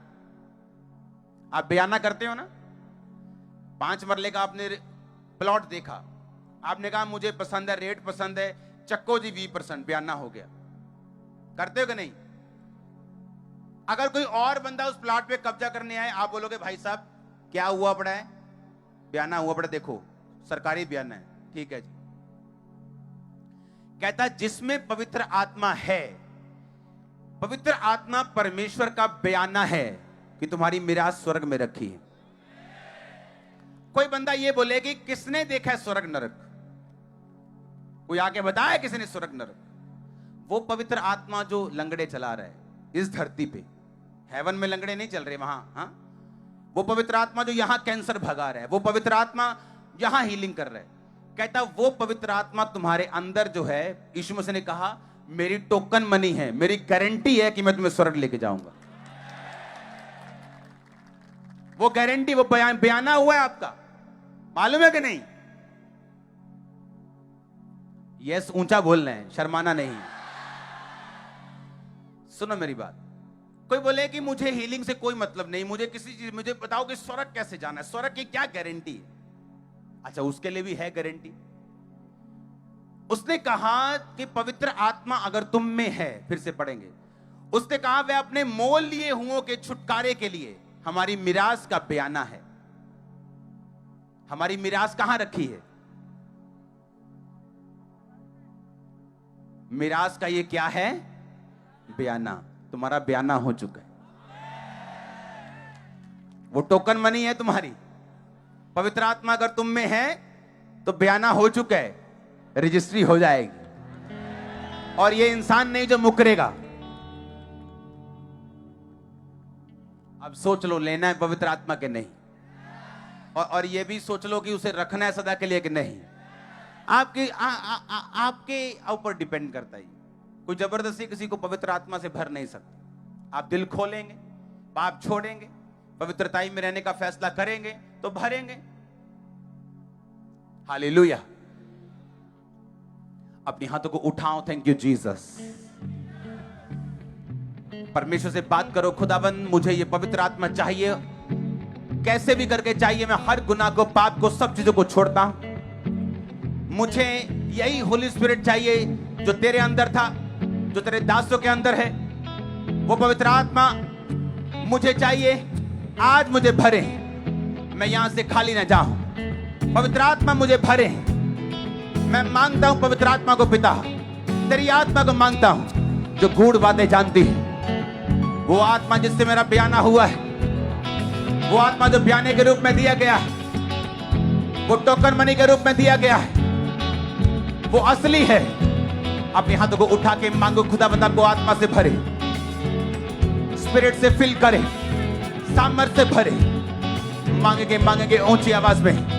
आप बयाना करते हो ना? 5 मरले का आपने प्लॉट देखा, आपने कहा मुझे पसंद है, रेट पसंद है, चक्को जी 20%, बयाना हो गया। करते हो कि नहीं? अगर कोई और बंदा उस प्लॉट पे कब्जा करने आए, आप बोलोगे भाई साहब क्या हुआ पड़ा है? बयाना हुआ पड़ा, देखो सरकारी बयाना है, ठीक है जी। कहता, जिसमें पवित्र आत्मा है, पवित्र आत्मा परमेश्वर का बयाना है कि तुम्हारी मिरास स्वर्ग में रखी है। कोई बंदा ये बोले कि किसने देखा है स्वर्ग नरक? कोई आके बताया किसने स्वर्ग नरक? वो पवित्र आत्मा जो लंगड़े चला रहा है इस धरती पे, हेवन में लंगड़े नहीं चल रहे वहां, हाँ? वो पवित्र आत्मा जो यहां कैंसर भगा रहा है, वो पवित्र आत्मा यहां हीलिंग कर रहा है। कहता, वो पवित्र आत्मा तुम्हारे अंदर जो है, यीशु मसीह ने कहा मेरी टोकन मनी है, मेरी गारंटी है कि मैं तुम्हें स्वर्ग लेके जाऊंगा। वो गारंटी, वो बयाना हुआ है आपका, मालूम है कि नहीं? यस, ऊंचा बोलना है, शर्माना नहीं। सुनो मेरी बात, कोई बोले कि मुझे हीलिंग से कोई मतलब नहीं, मुझे किसी चीज, मुझे बताओ कि स्वर्ग कैसे जाना है, स्वर्ग की क्या गारंटी है? अच्छा, उसके लिए भी है गारंटी। उसने कहा कि पवित्र आत्मा अगर तुम में है, फिर से पढ़ेंगे, उसने कहा वह अपने मोल लिए हुओं के छुटकारे के लिए हमारी मिरास का बयाना है। हमारी मिरास कहां रखी है? मिरास का ये क्या है? बयाना। तुम्हारा बयाना हो चुका है, वो टोकन मनी है तुम्हारी। पवित्र आत्मा अगर तुम में है तो बयाना हो चुका है, रजिस्ट्री हो जाएगी। और ये इंसान नहीं जो मुकरेगा। अब सोच लो, लेना है पवित्र आत्मा के नहीं, और ये भी सोच लो कि उसे रखना है सदा के लिए कि नहीं। आपके ऊपर डिपेंड करता है। कोई जबरदस्ती किसी को पवित्र आत्मा से भर नहीं सकता। आप दिल खोलेंगे, पाप छोड़ेंगे, पवित्रताई में रहने का फैसला करेंगे तो भरेंगे। हालेलुया। अपने हाथों को उठाओ। Thank you Jesus. परमेश्वर से बात करो, खुदाबंद मुझे ये पवित्र आत्मा चाहिए, कैसे भी करके चाहिए। मैं हर गुनाह को, पाप को, सब चीजों को छोड़ता हूं। मुझे यही होली स्पिरिट चाहिए जो तेरे अंदर था, जो तेरे दासों के अंदर है। वो पवित्र आत्मा मुझे चाहिए। आज मुझे भरे, मैं यहां से खाली ना जाऊं। पवित्र आत्मा मुझे भरे। मैं मांगता हूं पवित्र आत्मा को पिता, तेरी आत्मा को मांगता हूं जो गूढ़ बातें जानती है। वो आत्मा जिससे मेरा बयाना हुआ है, वो आत्मा जो बयाने के रूप में दिया गया है, वो टोकन मनी के रूप में दिया गया है, वो असली है। अपने हाथों को उठा के मांगो, खुदावंद आपको आत्मा से भरे, स्पिरिट से फिल करे, सामर्थ्य से भरे। मांगेंगे ऊंची आवाज में।